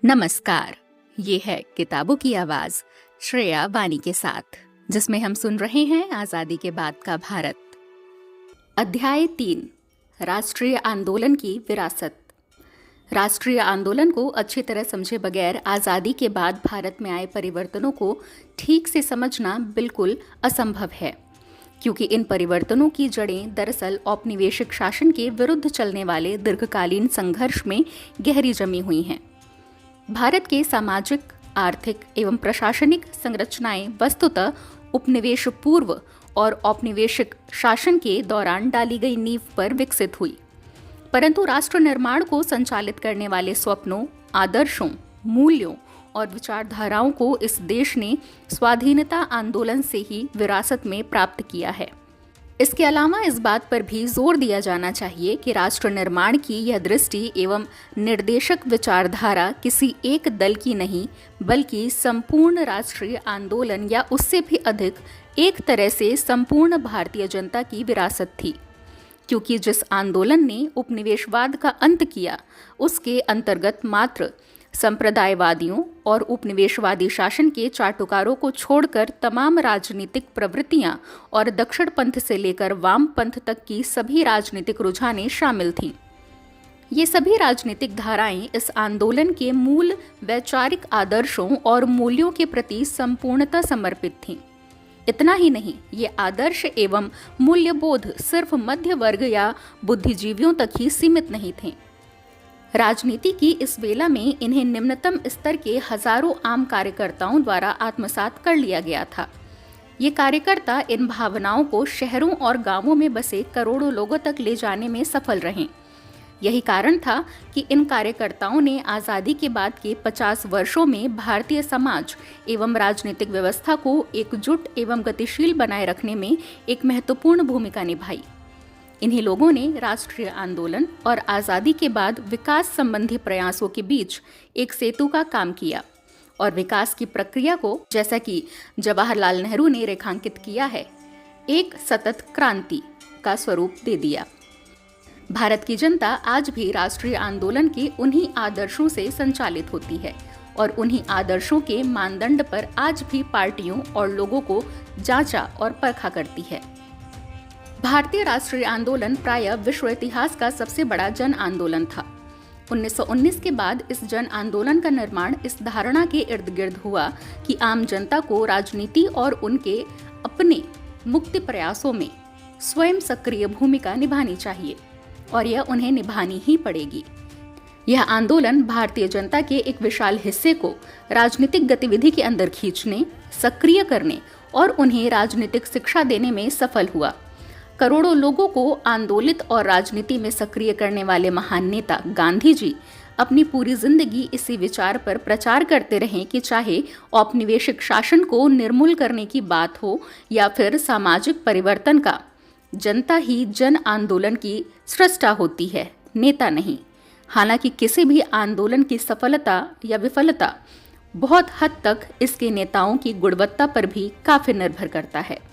नमस्कार। ये है किताबों की आवाज श्रेया वानी के साथ, जिसमें हम सुन रहे हैं आजादी के बाद का भारत। अध्याय 3, राष्ट्रीय आंदोलन की विरासत। राष्ट्रीय आंदोलन को अच्छी तरह समझे बगैर आजादी के बाद भारत में आए परिवर्तनों को ठीक से समझना बिल्कुल असंभव है, क्योंकि इन परिवर्तनों की जड़ें दरअसल औपनिवेशिक शासन के विरुद्ध चलने वाले दीर्घकालीन संघर्ष में गहरी जमी हुई हैं। भारत के सामाजिक, आर्थिक एवं प्रशासनिक संरचनाएं वस्तुतः उपनिवेश पूर्व और औपनिवेशिक शासन के दौरान डाली गई नींव पर विकसित हुई, परंतु राष्ट्र निर्माण को संचालित करने वाले स्वप्नों, आदर्शों, मूल्यों और विचारधाराओं को इस देश ने स्वाधीनता आंदोलन से ही विरासत में प्राप्त किया है। इसके अलावा इस बात पर भी जोर दिया जाना चाहिए कि राष्ट्र निर्माण की यह दृष्टि एवं निर्देशक विचारधारा किसी एक दल की नहीं, बल्कि संपूर्ण राष्ट्रीय आंदोलन या उससे भी अधिक एक तरह से संपूर्ण भारतीय जनता की विरासत थी, क्योंकि जिस आंदोलन ने उपनिवेशवाद का अंत किया, उसके अंतर्गत मात्र संप्रदायवादियों और उपनिवेशवादी शासन के चाटुकारों को छोड़कर तमाम राजनीतिक प्रवृत्तियां और दक्षिण पंथ से लेकर वाम पंथ तक की सभी राजनीतिक रुझानें शामिल थीं। ये सभी राजनीतिक धाराएं इस आंदोलन के मूल वैचारिक आदर्शों और मूल्यों के प्रति संपूर्णतः समर्पित थीं। इतना ही नहीं, ये आदर्श एवं मूल्यबोध सिर्फ मध्य वर्ग या बुद्धिजीवियों तक ही सीमित नहीं थे। राजनीति की इस वेला में इन्हें निम्नतम स्तर के हजारों आम कार्यकर्ताओं द्वारा आत्मसात कर लिया गया था। ये कार्यकर्ता इन भावनाओं को शहरों और गांवों में बसे करोड़ों लोगों तक ले जाने में सफल रहे। यही कारण था कि इन कार्यकर्ताओं ने आज़ादी के बाद के 50 वर्षों में भारतीय समाज एवं राजनीतिक व्यवस्था को एकजुट एवं गतिशील बनाए रखने में एक महत्वपूर्ण भूमिका निभाई। इन्हीं लोगों ने राष्ट्रीय आंदोलन और आज़ादी के बाद विकास संबंधी प्रयासों के बीच एक सेतु का काम किया और विकास की प्रक्रिया को, जैसा कि जवाहरलाल नेहरू ने रेखांकित किया है, एक सतत क्रांति का स्वरूप दे दिया। भारत की जनता आज भी राष्ट्रीय आंदोलन के उन्हीं आदर्शों से संचालित होती है और उन्हीं आदर्शों के मानदंड पर आज भी पार्टियों और लोगों को जांचा और परखा करती है। भारतीय राष्ट्रीय आंदोलन प्रायः विश्व इतिहास का सबसे बड़ा जन आंदोलन था। 1919 के बाद इस जन आंदोलन का निर्माण इस धारणा के इर्द गिर्द हुआ कि आम जनता को राजनीति और उनके अपने मुक्ति प्रयासों में स्वयं सक्रिय भूमिका निभानी चाहिए और यह उन्हें निभानी ही पड़ेगी। यह आंदोलन भारतीय जनता के एक विशाल हिस्से को राजनीतिक गतिविधि के अंदर खींचने, सक्रिय करने और उन्हें राजनीतिक शिक्षा देने में सफल हुआ। करोड़ों लोगों को आंदोलित और राजनीति में सक्रिय करने वाले महान नेता गांधी जी अपनी पूरी जिंदगी इसी विचार पर प्रचार करते रहे कि चाहे औपनिवेशिक शासन को निर्मूल करने की बात हो या फिर सामाजिक परिवर्तन का, जनता ही जन आंदोलन की सृष्टा होती है, नेता नहीं। हालांकि किसी भी आंदोलन की सफलता या विफलता बहुत हद तक इसके नेताओं की गुणवत्ता पर भी काफी निर्भर करता है।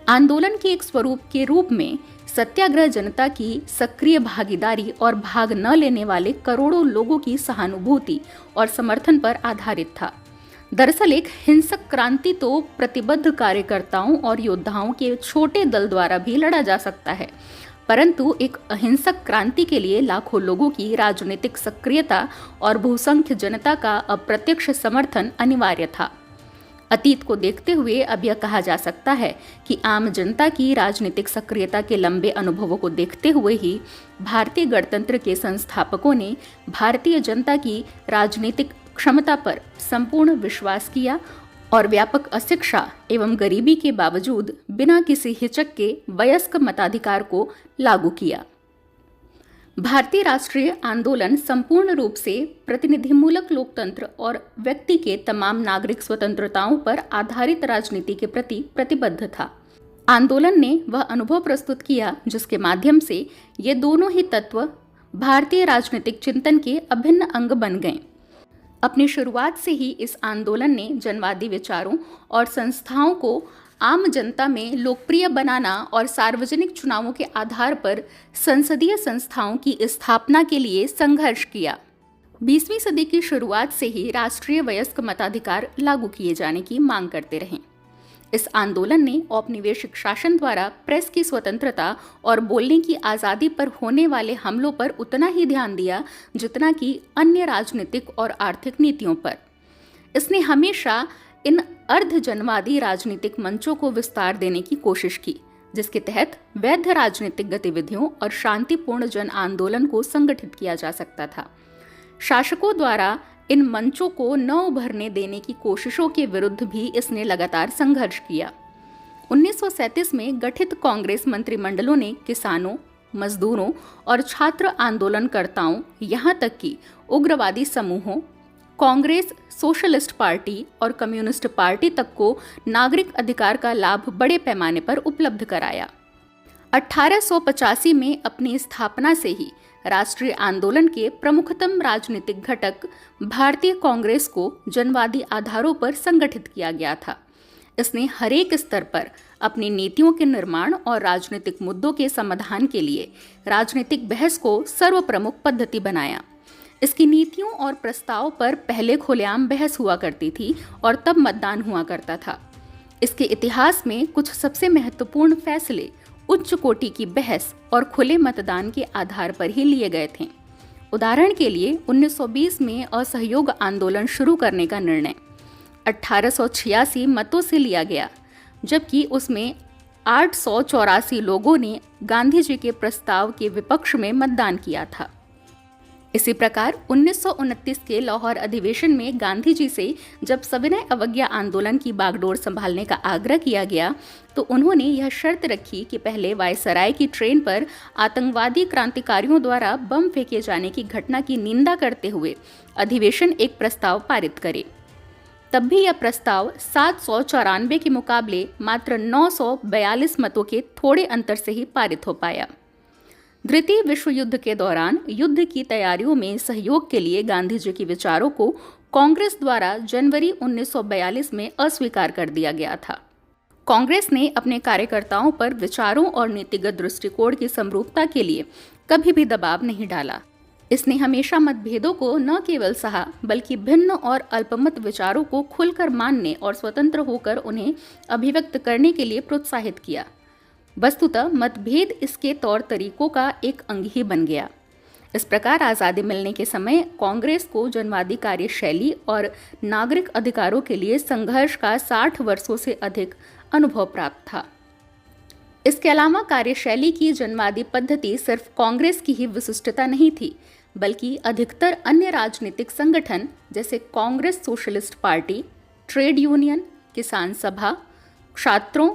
आंदोलन के एक स्वरूप के रूप में सत्याग्रह जनता की सक्रिय भागीदारी और भाग न लेने वाले करोड़ों लोगों की सहानुभूति और समर्थन पर आधारित था। दरअसल एक हिंसक क्रांति तो प्रतिबद्ध कार्यकर्ताओं और योद्धाओं के छोटे दल द्वारा भी लड़ा जा सकता है, परंतु एक अहिंसक क्रांति के लिए लाखों लोगों की राजनीतिक सक्रियता और बहुसंख्य जनता का अप्रत्यक्ष समर्थन अनिवार्य था। अतीत को देखते हुए अब यह कहा जा सकता है कि आम जनता की राजनीतिक सक्रियता के लंबे अनुभवों को देखते हुए ही भारतीय गणतंत्र के संस्थापकों ने भारतीय जनता की राजनीतिक क्षमता पर संपूर्ण विश्वास किया और व्यापक अशिक्षा एवं गरीबी के बावजूद बिना किसी हिचक के वयस्क मताधिकार को लागू किया। भारतीय राष्ट्रीय आंदोलन संपूर्ण रूप से प्रतिनिधिमूलक लोकतंत्र और व्यक्ति के तमाम नागरिक स्वतंत्रताओं पर आधारित राजनीति के प्रति प्रतिबद्ध था। आंदोलन ने वह अनुभव प्रस्तुत किया जिसके माध्यम से ये दोनों ही तत्व भारतीय राजनीतिक चिंतन के अभिन्न अंग बन गए। अपनी शुरुआत से ही इस आंदोलन ने जनवादी विचारों और संस्थाओं को आम जनता में लोकप्रिय बनाना और सार्वजनिक चुनावों के आधार पर संसदीय संस्थाओं की स्थापना के लिए संघर्ष किया। 20वीं सदी की शुरुआत से ही राष्ट्रीय वयस्क मताधिकार लागू किए जाने की मांग करते रहे। इस आंदोलन ने औपनिवेशिक शासन द्वारा प्रेस की स्वतंत्रता और बोलने की आज़ादी पर होने वाले हमलों पर उतना ही ध्यान दिया जितना कि अन्य राजनीतिक और आर्थिक नीतियों पर। इसने हमेशा इन अर्धजनवादी राजनीतिक मंचों को विस्तार देने की कोशिश की, जिसके तहत वैध राजनीतिक गतिविधियों और शांतिपूर्ण जन आंदोलन को संगठित किया जा सकता था। शासकों द्वारा इन मंचों को न उभरने देने की कोशिशों के विरुद्ध भी इसने लगातार संघर्ष किया। 1937 में गठित कांग्रेस मंत्रिमंडलों ने किसानों, मजदूरों और छात्र आंदोलनकर्ताओं, यहाँ तक कि उग्रवादी समूहों, कांग्रेस, सोशलिस्ट पार्टी और कम्युनिस्ट पार्टी तक को नागरिक अधिकार का लाभ बड़े पैमाने पर उपलब्ध कराया। 1885 में अपनी स्थापना से ही राष्ट्रीय आंदोलन के प्रमुखतम राजनीतिक घटक भारतीय कांग्रेस को जनवादी आधारों पर संगठित किया गया था। इसने हरेक स्तर पर अपनी नीतियों के निर्माण और राजनीतिक मुद्दों के समाधान के लिए राजनीतिक बहस को सर्वप्रमुख पद्धति बनाया। इसकी नीतियों और प्रस्ताव पर पहले खुलेआम बहस हुआ करती थी और तब मतदान हुआ करता था। इसके इतिहास में कुछ सबसे महत्वपूर्ण फैसले उच्च कोटि की बहस और खुले मतदान के आधार पर ही लिए गए थे। उदाहरण के लिए 1920 में असहयोग आंदोलन शुरू करने का निर्णय 1886 मतों से लिया गया, जबकि उसमें 884 लोगों ने गांधी जी के प्रस्ताव के विपक्ष में मतदान किया था। इसी प्रकार 1929 के लाहौर अधिवेशन में गांधी जी से जब सविनय अवज्ञा आंदोलन की बागडोर संभालने का आग्रह किया गया, तो उन्होंने यह शर्त रखी कि पहले वायसराय की ट्रेन पर आतंकवादी क्रांतिकारियों द्वारा बम फेंके जाने की घटना की निंदा करते हुए अधिवेशन एक प्रस्ताव पारित करे। तब भी यह प्रस्ताव 794 के मुकाबले मात्र 942 मतों के थोड़े अंतर से ही पारित हो पाया। द्वितीय विश्व युद्ध के दौरान युद्ध की तैयारियों में सहयोग के लिए गांधी जी के विचारों को कांग्रेस द्वारा जनवरी 1942 में अस्वीकार कर दिया गया था। कांग्रेस ने अपने कार्यकर्ताओं पर विचारों और नीतिगत दृष्टिकोण की समरूपता के लिए कभी भी दबाव नहीं डाला। इसने हमेशा मतभेदों को न केवल सहा, बल्कि भिन्न और अल्पमत विचारों को खुलकर मानने और स्वतंत्र होकर उन्हें अभिव्यक्त करने के लिए प्रोत्साहित किया। वस्तुतः मतभेद इसके तौर तरीकों का एक अंग ही बन गया। इस प्रकार आज़ादी मिलने के समय कांग्रेस को जनवादी कार्यशैली और नागरिक अधिकारों के लिए संघर्ष का 60 वर्षों से अधिक अनुभव प्राप्त था। इसके अलावा कार्यशैली की जनवादी पद्धति सिर्फ कांग्रेस की ही विशिष्टता नहीं थी, बल्कि अधिकतर अन्य राजनीतिक संगठन जैसे Congress socialist party, trade union, किसान सभा, छात्रों,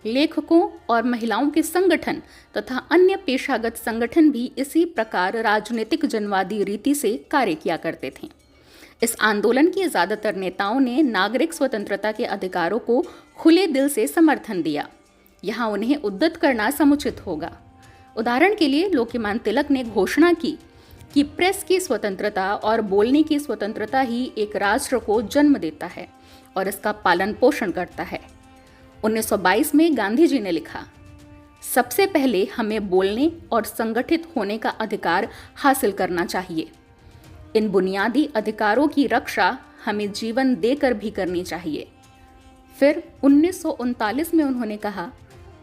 लेखकों और महिलाओं के संगठन तथा अन्य पेशागत संगठन भी इसी प्रकार राजनीतिक जनवादी रीति से कार्य किया करते थे। इस आंदोलन के ज़्यादातर नेताओं ने नागरिक स्वतंत्रता के अधिकारों को खुले दिल से समर्थन दिया। यहाँ उन्हें उद्धत करना समुचित होगा। उदाहरण के लिए लोकमान्य तिलक ने घोषणा की कि प्रेस की स्वतंत्रता और बोलने की स्वतंत्रता ही एक राष्ट्र को जन्म देता है और इसका पालन पोषण करता है। 1922 में गांधी जी ने लिखा, सबसे पहले हमें बोलने और संगठित होने का अधिकार हासिल करना चाहिए। इन बुनियादी अधिकारों की रक्षा हमें जीवन देकर भी करनी चाहिए। फिर 1939 में उन्होंने कहा,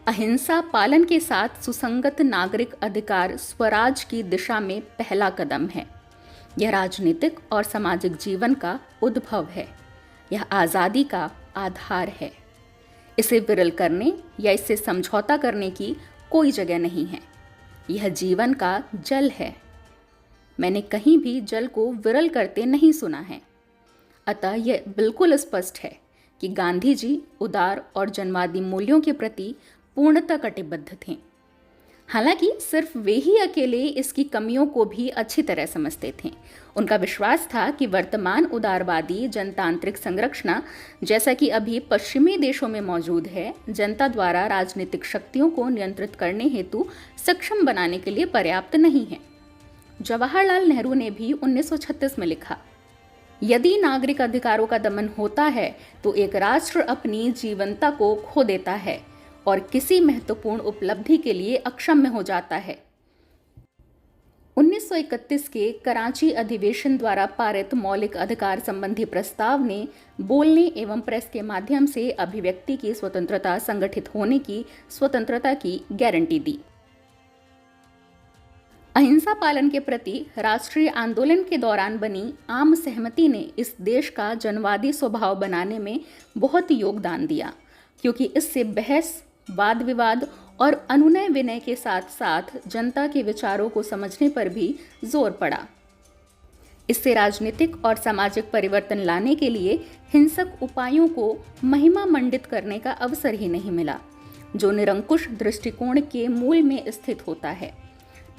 अहिंसा पालन के साथ सुसंगत नागरिक अधिकार स्वराज की दिशा में पहला कदम है। यह राजनीतिक और सामाजिक जीवन का उद्भव है। यह आज़ादी का आधार है। इसे विरल करने या इससे समझौता करने की कोई जगह नहीं है। यह जीवन का जल है। मैंने कहीं भी जल को विरल करते नहीं सुना है। अतः यह बिल्कुल स्पष्ट है कि गांधी जी उदार और जनवादी मूल्यों के प्रति पूर्णतः कटिबद्ध थे। हालांकि सिर्फ वे ही अकेले इसकी कमियों को भी अच्छी तरह समझते थे। उनका विश्वास था कि वर्तमान उदारवादी जनतांत्रिक संरचना, जैसा कि अभी पश्चिमी देशों में मौजूद है, जनता द्वारा राजनीतिक शक्तियों को नियंत्रित करने हेतु सक्षम बनाने के लिए पर्याप्त नहीं है। जवाहरलाल नेहरू ने भी 1936 में लिखा, यदि नागरिक अधिकारों का दमन होता है तो एक राष्ट्र अपनी जीवंतता को खो देता है और किसी महत्वपूर्ण उपलब्धि के लिए अक्षम हो जाता है। 1931 के कराची अधिवेशन द्वारा पारित मौलिक अधिकार संबंधी प्रस्ताव ने बोलने एवं प्रेस के माध्यम से अभिव्यक्ति की स्वतंत्रता, संगठित होने की स्वतंत्रता की गारंटी दी। अहिंसा पालन के प्रति राष्ट्रीय आंदोलन के दौरान बनी आम सहमति ने इस देश का जनवादी स्वभाव बनाने में बहुत योगदान दिया, क्योंकि इससे बहस, वाद विवाद और अनुनय विनय के साथ साथ जनता के विचारों को समझने पर भी जोर पड़ा। इससे राजनीतिक और सामाजिक परिवर्तन लाने के लिए हिंसक उपायों को महिमा मंडित करने का अवसर ही नहीं मिला, जो निरंकुश दृष्टिकोण के मूल में स्थित होता है।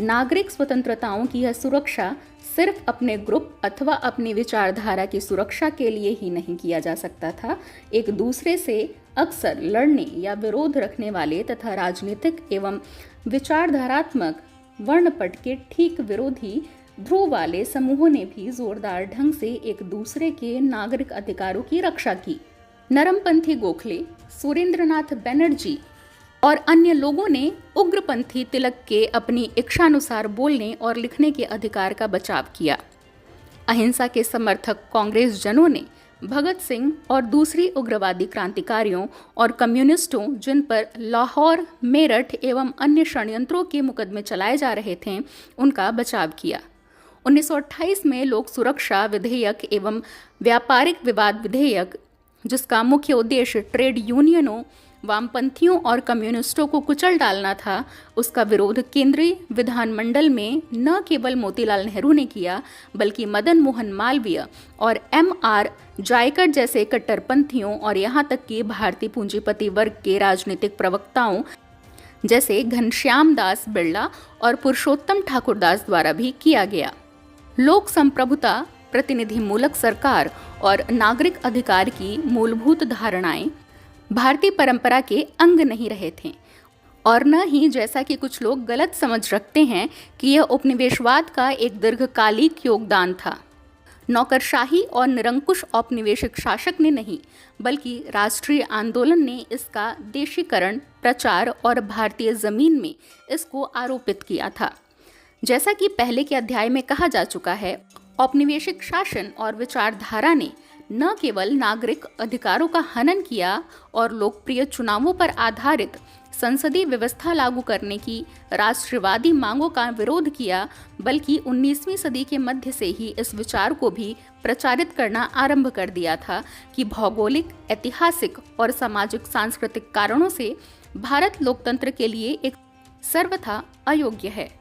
नागरिक स्वतंत्रताओं की यह सुरक्षा सिर्फ अपने ग्रुप अथवा अपनी विचारधारा की सुरक्षा के लिए ही नहीं किया जा सकता था। एक दूसरे से अक्सर लड़ने या विरोध रखने वाले तथा राजनीतिक एवं विचारधारात्मक वर्णपट के ठीक विरोधी ध्रुव वाले समूहों ने भी जोरदार ढंग से एक दूसरे के नागरिक अधिकारों की रक्षा की। नरमपंथी गोखले, सुरेंद्रनाथ बनर्जी और अन्य लोगों ने उग्रपंथी तिलक के अपनी इच्छानुसार बोलने और लिखने के अधिकार का बचाव किया। अहिंसा के समर्थक कांग्रेस जनों ने भगत सिंह और दूसरी उग्रवादी क्रांतिकारियों और कम्युनिस्टों, जिन पर लाहौर, मेरठ एवं अन्य षड्यंत्रों के मुकदमे चलाए जा रहे थे, उनका बचाव किया। 1928 में लोक सुरक्षा विधेयक एवं व्यापारिक विवाद विधेयक, जिसका मुख्य उद्देश्य ट्रेड यूनियनों, वामपंथियों और कम्युनिस्टों को कुचल डालना था, उसका विरोध केंद्रीय विधानमंडल में न केवल मोतीलाल नेहरू ने किया, बल्कि मदन मोहन मालवीय और M.R. जायकर जैसे कट्टरपंथियों और यहाँ तक कि भारतीय पूंजीपति वर्ग के राजनीतिक प्रवक्ताओं जैसे घनश्याम दास बिरला और पुरुषोत्तम ठाकुरदास द्वारा भी किया गया। लोक संप्रभुता, प्रतिनिधिमूलक सरकार और नागरिक अधिकार की मूलभूत धारणाएं भारतीय परंपरा के अंग नहीं रहे थे, और न ही, जैसा कि कुछ लोग गलत समझ रखते हैं, कि यह उपनिवेशवाद का एक दीर्घकालिक योगदान था। नौकरशाही और निरंकुश औपनिवेशिक शासक ने नहीं, बल्कि राष्ट्रीय आंदोलन ने इसका देशीकरण, प्रचार और भारतीय जमीन में इसको आरोपित किया था। जैसा कि पहले के अध्याय में कहा जा चुका है, औपनिवेशिक शासन और विचारधारा ने न केवल नागरिक अधिकारों का हनन किया और लोकप्रिय चुनावों पर आधारित संसदीय व्यवस्था लागू करने की राष्ट्रवादी मांगों का विरोध किया, बल्कि 19वीं सदी के मध्य से ही इस विचार को भी प्रचारित करना आरंभ कर दिया था कि भौगोलिक, ऐतिहासिक और सामाजिक सांस्कृतिक कारणों से भारत लोकतंत्र के लिए एक सर्वथा अयोग्य है।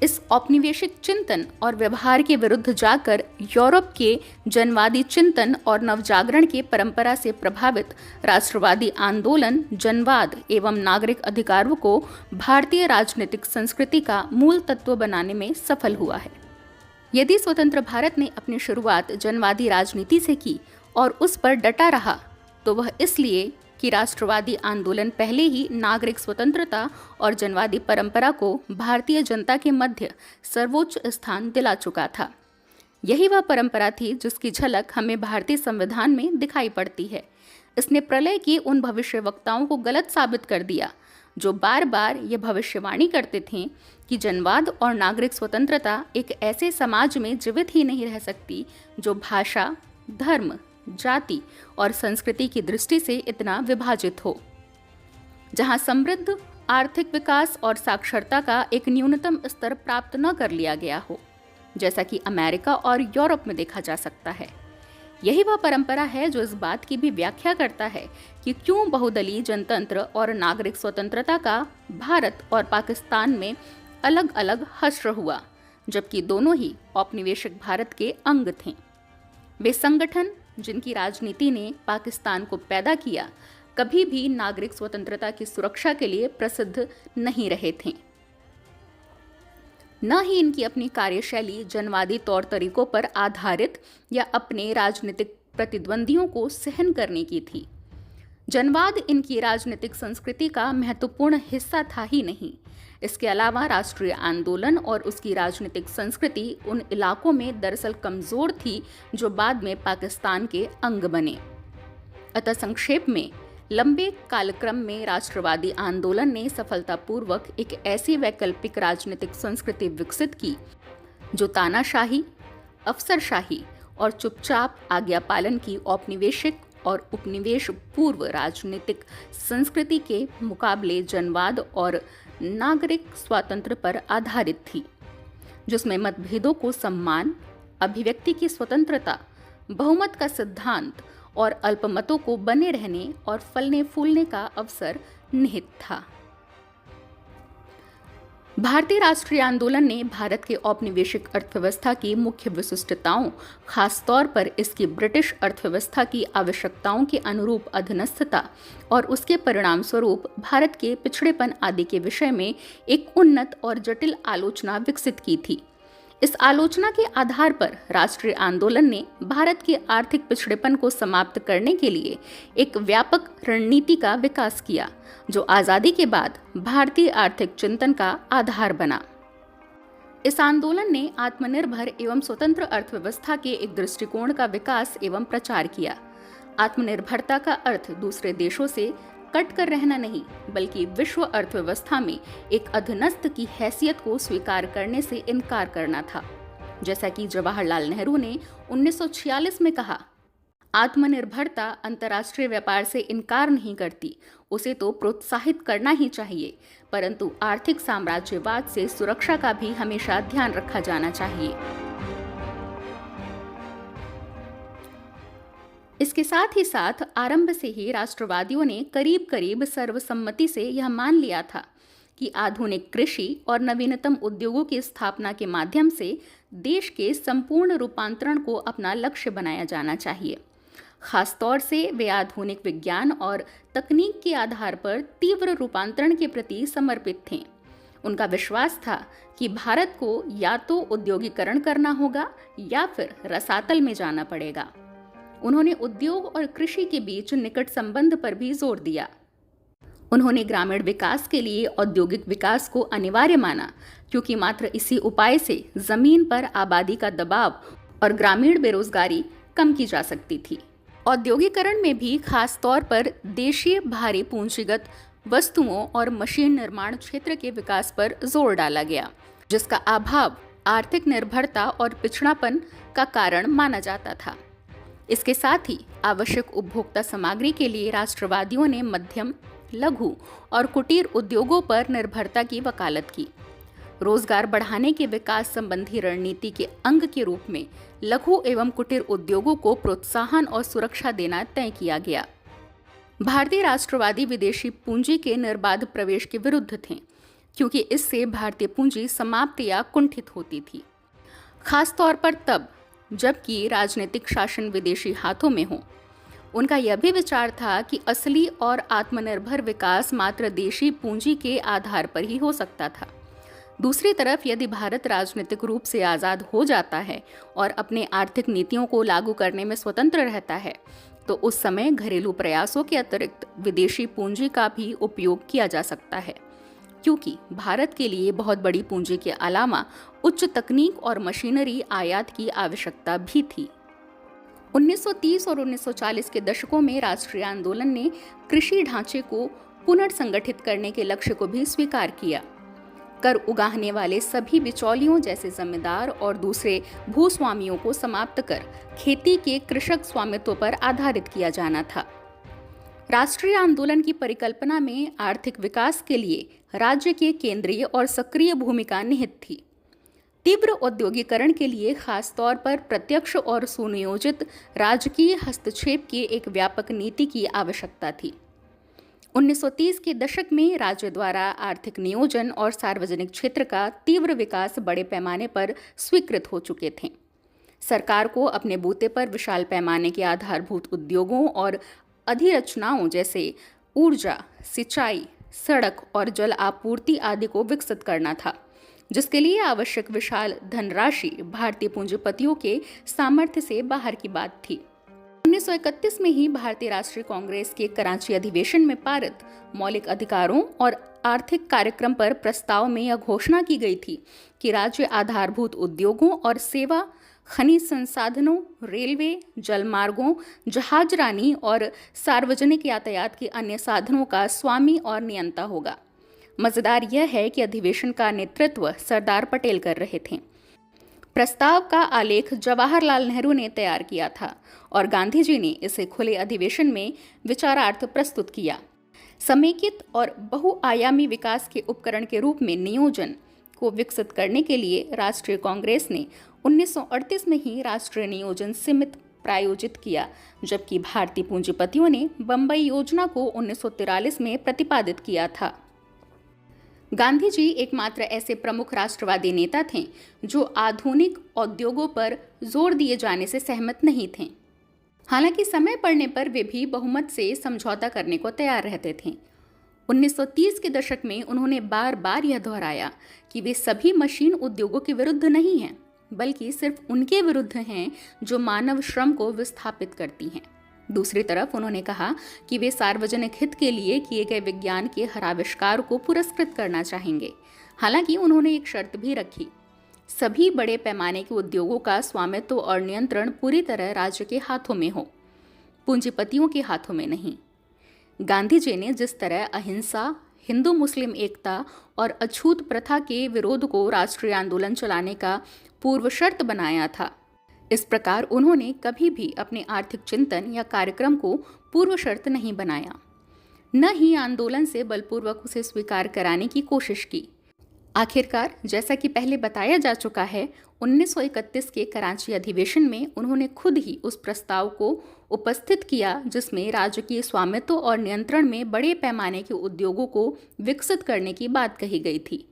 इस औपनिवेशिक चिंतन और व्यवहार के विरुद्ध जाकर यूरोप के जनवादी चिंतन और नवजागरण के परंपरा से प्रभावित राष्ट्रवादी आंदोलन जनवाद एवं नागरिक अधिकारों को भारतीय राजनीतिक संस्कृति का मूल तत्व बनाने में सफल हुआ है। यदि स्वतंत्र भारत ने अपनी शुरुआत जनवादी राजनीति से की और उस पर डटा रहा, तो वह इसलिए कि राष्ट्रवादी आंदोलन पहले ही नागरिक स्वतंत्रता और जनवादी परंपरा को भारतीय जनता के मध्य सर्वोच्च स्थान दिला चुका था। यही वह परंपरा थी जिसकी झलक हमें भारतीय संविधान में दिखाई पड़ती है। इसने प्रलय की उन भविष्यवक्ताओं को गलत साबित कर दिया जो बार बार ये भविष्यवाणी करते थे कि जनवाद और नागरिक स्वतंत्रता एक ऐसे समाज में जीवित ही नहीं रह सकती जो भाषा, धर्म, जाति और संस्कृति की दृष्टि से इतना विभाजित हो, जहां समृद्ध आर्थिक विकास और साक्षरता का एक न्यूनतम स्तर प्राप्त न कर लिया गया हो, जैसा कि अमेरिका और यूरोप में देखा जा सकता है। यही वह परंपरा है जो इस बात की भी व्याख्या करता है कि क्यों बहुदलीय जनतंत्र और नागरिक स्वतंत्रता का भारत और पाकिस्तान में अलग अलग हश्र हुआ, जबकि दोनों ही औपनिवेशिक भारत के अंग थे। वे संगठन जिनकी राजनीति ने पाकिस्तान को पैदा किया, कभी भी नागरिक स्वतंत्रता की सुरक्षा के लिए प्रसिद्ध नहीं रहे थे। न ही इनकी अपनी कार्यशैली जनवादी तौर तरीकों पर आधारित या अपने राजनीतिक प्रतिद्वंदियों को सहन करने की थी। जनवाद इनकी राजनीतिक संस्कृति का महत्वपूर्ण हिस्सा था ही नहीं। इसके अलावा राष्ट्रीय आंदोलन और उसकी राजनीतिक संस्कृति उन इलाकों में दरअसल कमजोर थी जो बाद में पाकिस्तान के अंग बने। अतः संक्षेप में लंबे कालक्रम में राष्ट्रवादी आंदोलन ने सफलतापूर्वक एक ऐसी वैकल्पिक राजनीतिक संस्कृति विकसित की जो तानाशाही, अफसरशाही और चुपचाप आज्ञा पालन की औपनिवेशिक और उपनिवेश पूर्व राजनीतिक संस्कृति के मुकाबले जनवाद और नागरिक स्वातंत्र्य पर आधारित थी, जिसमें मतभेदों को सम्मान, अभिव्यक्ति की स्वतंत्रता, बहुमत का सिद्धांत और अल्पमतों को बने रहने और फलने फूलने का अवसर निहित था। भारतीय राष्ट्रीय आंदोलन ने भारत के औपनिवेशिक अर्थव्यवस्था की मुख्य विशिष्टताओं, खासतौर पर इसकी ब्रिटिश अर्थव्यवस्था की आवश्यकताओं के अनुरूप अधीनस्थता और उसके परिणाम स्वरूप भारत के पिछड़ेपन आदि के विषय में एक उन्नत और जटिल आलोचना विकसित की थी। इस आलोचना के आधार पर राष्ट्रीय आंदोलन ने भारत के आर्थिक पिछड़ेपन को समाप्त करने के लिए एक व्यापक रणनीति का विकास किया, जो आजादी के बाद भारतीय आर्थिक चिंतन का आधार बना। इस आंदोलन ने आत्मनिर्भर एवं स्वतंत्र अर्थव्यवस्था के एक दृष्टिकोण का विकास एवं प्रचार किया। आत्मनिर्भरता का अर्थ दूसरे देशों से कट कर रहना नहीं, बल्कि विश्व अर्थव्यवस्था में एक अधीनस्थ की हैसियत को स्वीकार करने से इनकार करना था। जैसा कि जवाहरलाल नेहरू ने 1946 में कहा, आत्मनिर्भरता अंतर्राष्ट्रीय व्यापार से इनकार नहीं करती, उसे तो प्रोत्साहित करना ही चाहिए, परंतु आर्थिक साम्राज्यवाद से सुरक्षा का भी हमेशा ध्यान रखा जाना चाहिए। इसके साथ ही साथ आरंभ से ही राष्ट्रवादियों ने करीब करीब सर्वसम्मति से यह मान लिया था कि आधुनिक कृषि और नवीनतम उद्योगों की स्थापना के माध्यम से देश के संपूर्ण रूपांतरण को अपना लक्ष्य बनाया जाना चाहिए। खासतौर से वे आधुनिक विज्ञान और तकनीक के आधार पर तीव्र रूपांतरण के प्रति समर्पित थे। उनका विश्वास था कि भारत को या तो औद्योगिकरण करना होगा या फिर रसातल में जाना पड़ेगा। उन्होंने उद्योग और कृषि के बीच निकट संबंध पर भी जोर दिया। उन्होंने ग्रामीण विकास के लिए औद्योगिक विकास को अनिवार्य माना, क्योंकि मात्र इसी उपाय से जमीन पर आबादी का दबाव और ग्रामीण बेरोजगारी कम की जा सकती थी। औद्योगिकरण में भी खास तौर पर देशीय भारी पूंजीगत वस्तुओं और मशीन निर्माण क्षेत्र के विकास पर जोर डाला गया, जिसका अभाव आर्थिक निर्भरता और पिछड़ापन का कारण माना जाता था। इसके साथ ही आवश्यक उपभोक्ता सामग्री के लिए राष्ट्रवादियों ने मध्यम, लघु और कुटीर उद्योगों पर निर्भरता की वकालत की। रोजगार बढ़ाने के विकास संबंधी रणनीति के अंग के रूप में लघु एवं कुटीर उद्योगों को प्रोत्साहन और सुरक्षा देना तय किया गया। भारतीय राष्ट्रवादी विदेशी पूंजी के निर्बाध प्रवेश के विरुद्ध थे, क्योंकि इससे भारतीय पूंजी समाप्त या कुंठित होती थी, खासतौर पर तब जबकि राजनीतिक शासन विदेशी हाथों में हो। उनका यह भी विचार था कि असली और आत्मनिर्भर विकास मात्र देशी पूंजी के आधार पर ही हो सकता था। दूसरी तरफ यदि भारत राजनीतिक रूप से आज़ाद हो जाता है और अपने आर्थिक नीतियों को लागू करने में स्वतंत्र रहता है, तो उस समय घरेलू प्रयासों के अतिरिक्त विदेशी पूंजी का भी उपयोग किया जा सकता है, क्योंकि भारत के लिए बहुत बड़ी पूंजी के अलावा उच्च तकनीक और मशीनरी आयात की आवश्यकता भी थी। 1930 और 1940 के दशकों में राष्ट्रीय आंदोलन ने कृषि ढांचे को पुनर्संगठित करने के लक्ष्य को भी स्वीकार किया। कर उगाहने वाले सभी बिचौलियों जैसे जमींदार और दूसरे भूस्वामियों को समाप्त कर खेती के कृषक स्वामित्व पर आधारित किया जाना था। राष्ट्रीय आंदोलन की परिकल्पना में आर्थिक विकास के लिए राज्य की केंद्रीय और सक्रिय भूमिका निहित थी। तीव्र औद्योगिकरण के लिए खास तौर पर प्रत्यक्ष और सुनियोजित राजकीय हस्तक्षेप की एक व्यापक नीति की आवश्यकता थी। 1930 के दशक में राज्य द्वारा आर्थिक नियोजन और सार्वजनिक क्षेत्र का तीव्र विकास बड़े पैमाने पर स्वीकृत हो चुके थे। सरकार को अपने बूते पर विशाल पैमाने के आधारभूत उद्योगों और अधिरचनाओं जैसे ऊर्जा, सिंचाई, सड़क और जल आपूर्ति आदि को विकसित करना था, जिसके लिए आवश्यक विशाल धनराशि भारतीय पूंजीपतियों के सामर्थ्य से बाहर की बात थी। 1931 में ही भारतीय राष्ट्रीय कांग्रेस के कराची अधिवेशन में पारित मौलिक अधिकारों और आर्थिक कार्यक्रम पर प्रस्ताव में यह घोषणा की गई थी कि राज्य आधारभूत उद्योगों और सेवा खनिज संसाधनों, रेलवे, जलमार्गों, जहाजरानी और सार्वजनिक यातायात के अन्य साधनों का स्वामी और नियंता होगा। मजेदार यह है कि अधिवेशन का नेतृत्व सरदार पटेल कर रहे थे। प्रस्ताव का आलेख जवाहरलाल नेहरू ने तैयार किया था और गांधी जी ने इसे खुले अधिवेशन में विचारार्थ प्रस्तुत किया। समेकित और बहुआयामी विकास के उपकरण के रूप में नियोजन को विकसित करने के लिए राष्ट्रीय कांग्रेस ने 1938 में ही राष्ट्रीय नियोजन समिति प्रायोजित किया, जबकि भारतीय पूंजीपतियों ने बंबई योजना को 1943 में प्रतिपादित किया था। गांधी जी एकमात्र ऐसे प्रमुख राष्ट्रवादी नेता थे जो आधुनिक उद्योगों पर जोर दिए जाने से सहमत नहीं थे। हालांकि समय पड़ने पर वे भी बहुमत से समझौता करने को तैयार रहते थे। 1930 के दशक में उन्होंने बार बार यह दोहराया कि वे सभी मशीन उद्योगों के विरुद्ध नहीं हैं, बल्कि सिर्फ उनके विरुद्ध हैं जो मानव श्रम को विस्थापित करती हैं। दूसरी तरफ उन्होंने कहा कि वे सार्वजनिक हित के लिए किए गए विज्ञान के हर आविष्कार को पुरस्कृत करना चाहेंगे। हालांकि उन्होंने एक शर्त भी रखी, सभी बड़े पैमाने के उद्योगों का स्वामित्व और नियंत्रण पूरी तरह राज्य के हाथों में हो, पूंजीपतियों के हाथों में नहीं। गांधी जी ने जिस तरह अहिंसा, हिंदू मुस्लिम एकता और अछूत प्रथा के विरोध को राष्ट्रीय आंदोलन चलाने का पूर्व शर्त बनाया था, इस प्रकार उन्होंने कभी भी अपने आर्थिक चिंतन या कार्यक्रम को पूर्व शर्त नहीं बनाया, न ही आंदोलन से बलपूर्वक उसे स्वीकार कराने की कोशिश की। आखिरकार, जैसा कि पहले बताया जा चुका है, 1931 के कराची अधिवेशन में उन्होंने खुद ही उस प्रस्ताव को उपस्थित किया जिसमें राजकीय स्वामित्व और नियंत्रण में बड़े पैमाने के उद्योगों को विकसित करने की बात कही गई थी।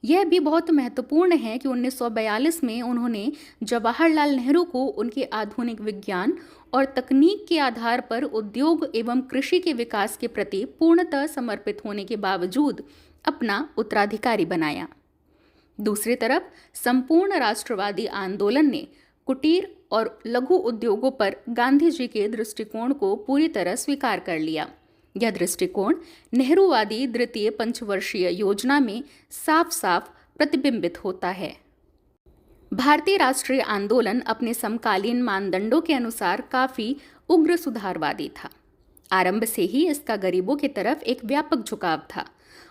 यह भी बहुत महत्वपूर्ण है कि 1942 में उन्होंने जवाहरलाल नेहरू को उनके आधुनिक विज्ञान और तकनीक के आधार पर उद्योग एवं कृषि के विकास के प्रति पूर्णतः समर्पित होने के बावजूद अपना उत्तराधिकारी बनाया। दूसरी तरफ संपूर्ण राष्ट्रवादी आंदोलन ने कुटीर और लघु उद्योगों पर गांधी जी के दृष्टिकोण को पूरी तरह स्वीकार कर लिया। यह दृष्टिकोण नेहरूवादी द्वितीय पंचवर्षीय योजना में साफ साफ प्रतिबिंबित होता है। भारतीय राष्ट्रीय आंदोलन अपने समकालीन मानदंडों के अनुसार काफी उग्र सुधारवादी था। आरंभ से ही इसका गरीबों की तरफ एक व्यापक झुकाव था।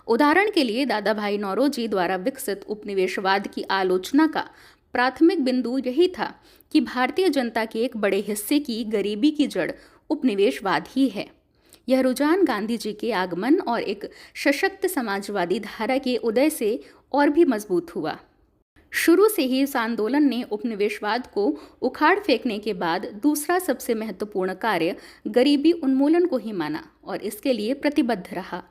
उदाहरण के लिए दादा भाई नौरोजी द्वारा विकसित उपनिवेशवाद की आलोचना का प्राथमिक बिंदु यही था कि भारतीय जनता के एक बड़े हिस्से की गरीबी की जड़ उपनिवेशवाद ही है। यह रुझान गांधी जी के आगमन और एक सशक्त समाजवादी धारा के उदय से और भी मजबूत हुआ। शुरू से ही इस आंदोलन ने उपनिवेशवाद को उखाड़ फेंकने के बाद दूसरा सबसे महत्वपूर्ण कार्य गरीबी उन्मूलन को ही माना और इसके लिए प्रतिबद्ध रहा।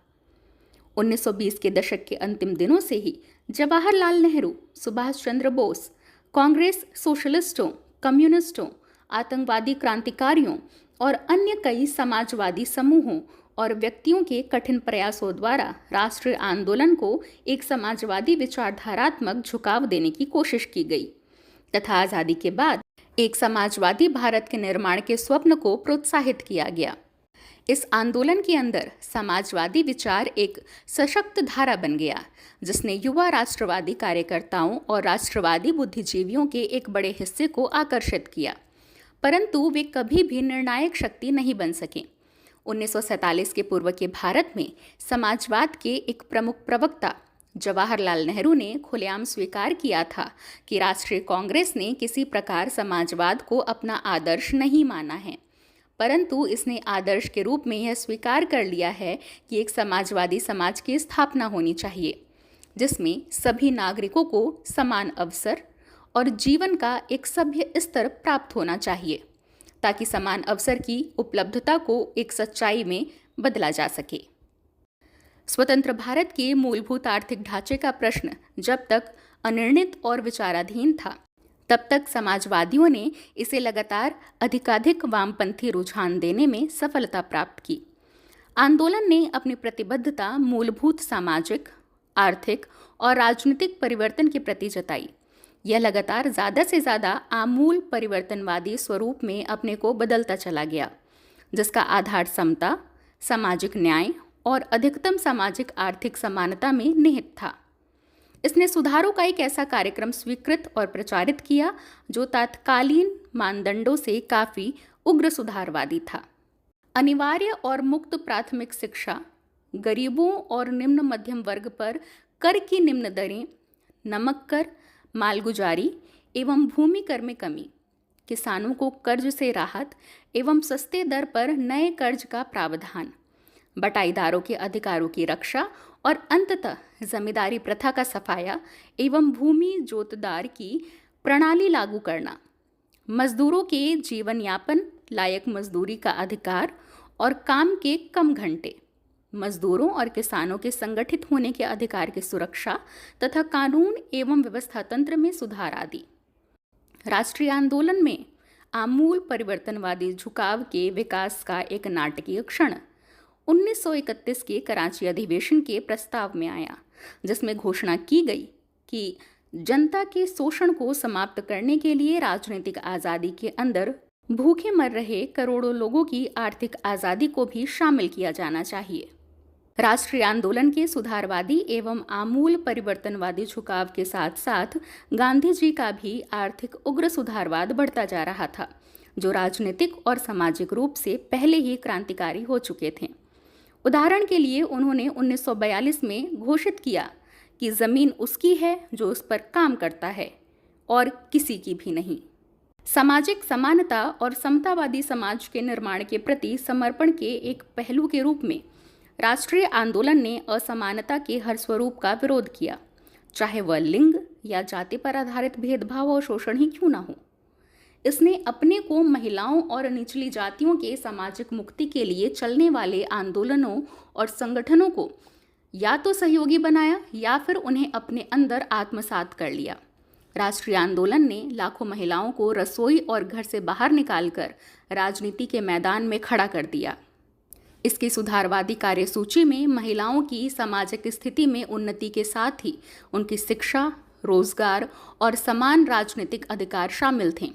1920 के दशक के अंतिम दिनों से ही जवाहरलाल नेहरू, सुभाष चंद्र बोस, कांग्रेस सोशलिस्टों, कम्युनिस्टों, आतंकवादी क्रांतिकारियों और अन्य कई समाजवादी समूहों और व्यक्तियों के कठिन प्रयासों द्वारा राष्ट्रीय आंदोलन को एक समाजवादी विचारधारात्मक झुकाव देने की कोशिश की गई तथा आज़ादी के बाद एक समाजवादी भारत के निर्माण के स्वप्न को प्रोत्साहित किया गया। इस आंदोलन के अंदर समाजवादी विचार एक सशक्त धारा बन गया जिसने युवा राष्ट्रवादी कार्यकर्ताओं और राष्ट्रवादी बुद्धिजीवियों के एक बड़े हिस्से को आकर्षित किया, परंतु वे कभी भी निर्णायक शक्ति नहीं बन सके। 1947 के पूर्व के भारत में समाजवाद के एक प्रमुख प्रवक्ता जवाहरलाल नेहरू ने खुलेआम स्वीकार किया था कि राष्ट्रीय कांग्रेस ने किसी प्रकार समाजवाद को अपना आदर्श नहीं माना है, परंतु इसने आदर्श के रूप में यह स्वीकार कर लिया है कि एक समाजवादी समाज की स्थापना होनी चाहिए जिसमें सभी नागरिकों को समान अवसर और जीवन का एक सभ्य स्तर प्राप्त होना चाहिए ताकि समान अवसर की उपलब्धता को एक सच्चाई में बदला जा सके। स्वतंत्र भारत के मूलभूत आर्थिक ढांचे का प्रश्न जब तक अनिर्णित और विचाराधीन था, तब तक समाजवादियों ने इसे लगातार अधिकाधिक वामपंथी रुझान देने में सफलता प्राप्त की। आंदोलन ने अपनी प्रतिबद्धता मूलभूत सामाजिक, आर्थिक और राजनीतिक परिवर्तन के प्रति जताई। यह लगातार ज़्यादा से ज़्यादा आमूल परिवर्तनवादी स्वरूप में अपने को बदलता चला गया, जिसका आधार समता, सामाजिक न्याय और अधिकतम सामाजिक आर्थिक समानता में निहित था। इसने सुधारों का एक ऐसा कार्यक्रम स्वीकृत और प्रचारित किया जो तत्कालीन मानदंडों से काफी उग्र सुधारवादी था। अनिवार्य और मुक्त प्राथमिक शिक्षा, गरीबों और निम्न मध्यम वर्ग पर कर की निम्न दरें, नमक कर, मालगुजारी एवं भूमि कर में कमी, किसानों को कर्ज से राहत एवं सस्ते दर पर नए कर्ज का प्रावधान, बटाईदारों के अधिकारों की रक्षा और अंततः जमींदारी प्रथा का सफाया एवं भूमि जोतदार की प्रणाली लागू करना, मजदूरों के जीवन यापन लायक मजदूरी का अधिकार और काम के कम घंटे, मजदूरों और किसानों के संगठित होने के अधिकार की सुरक्षा तथा कानून एवं व्यवस्था तंत्र में सुधार आदि। राष्ट्रीय आंदोलन में आमूल परिवर्तनवादी झुकाव के विकास का एक नाटकीय क्षण 1931 के कराची अधिवेशन के प्रस्ताव में आया, जिसमें घोषणा की गई कि जनता के शोषण को समाप्त करने के लिए राजनीतिक आज़ादी के अंदर भूखे मर रहे करोड़ों लोगों की आर्थिक आज़ादी को भी शामिल किया जाना चाहिए। राष्ट्रीय आंदोलन के सुधारवादी एवं आमूल परिवर्तनवादी झुकाव के साथ साथ गांधी जी का भी आर्थिक उग्र सुधारवाद बढ़ता जा रहा था, जो राजनीतिक और सामाजिक रूप से पहले ही क्रांतिकारी हो चुके थे। उदाहरण के लिए उन्होंने 1942 में घोषित किया कि जमीन उसकी है जो उस पर काम करता है और किसी की भी नहीं। सामाजिक समानता और समतावादी समाज के निर्माण के प्रति समर्पण के एक पहलू के रूप में राष्ट्रीय आंदोलन ने असमानता के हर स्वरूप का विरोध किया, चाहे वह लिंग या जाति पर आधारित भेदभाव और शोषण ही क्यों ना हो। इसने अपने को महिलाओं और निचली जातियों के सामाजिक मुक्ति के लिए चलने वाले आंदोलनों और संगठनों को या तो सहयोगी बनाया या फिर उन्हें अपने अंदर आत्मसात कर लिया। राष्ट्रीय आंदोलन ने लाखों महिलाओं को रसोई और घर से बाहर निकालकर राजनीति के मैदान में खड़ा कर दिया। इसकी सुधारवादी कार्यसूची में महिलाओं की सामाजिक स्थिति में उन्नति के साथ ही उनकी शिक्षा, रोजगार और समान राजनीतिक अधिकार शामिल थे।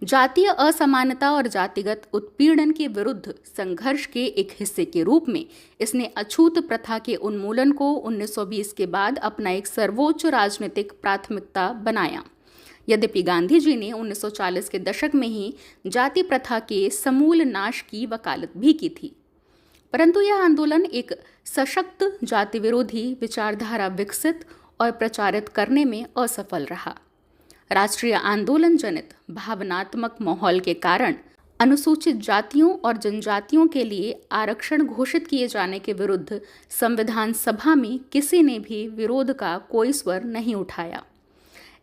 जातीय असमानता और जातिगत उत्पीड़न के विरुद्ध संघर्ष के एक हिस्से के रूप में इसने अछूत प्रथा के उन्मूलन को 1920 के बाद अपना एक सर्वोच्च राजनीतिक प्राथमिकता बनाया। यद्यपि गांधी जी ने 1940 के दशक में ही जाति प्रथा के समूल नाश की वकालत भी की थी, परंतु यह आंदोलन एक सशक्त जाति विरोधी विचारधारा विकसित और प्रचारित करने में असफल रहा। राष्ट्रीय आंदोलन जनित भावनात्मक माहौल के कारण अनुसूचित जातियों और जनजातियों के लिए आरक्षण घोषित किए जाने के विरुद्ध संविधान सभा में किसी ने भी विरोध का कोई स्वर नहीं उठाया।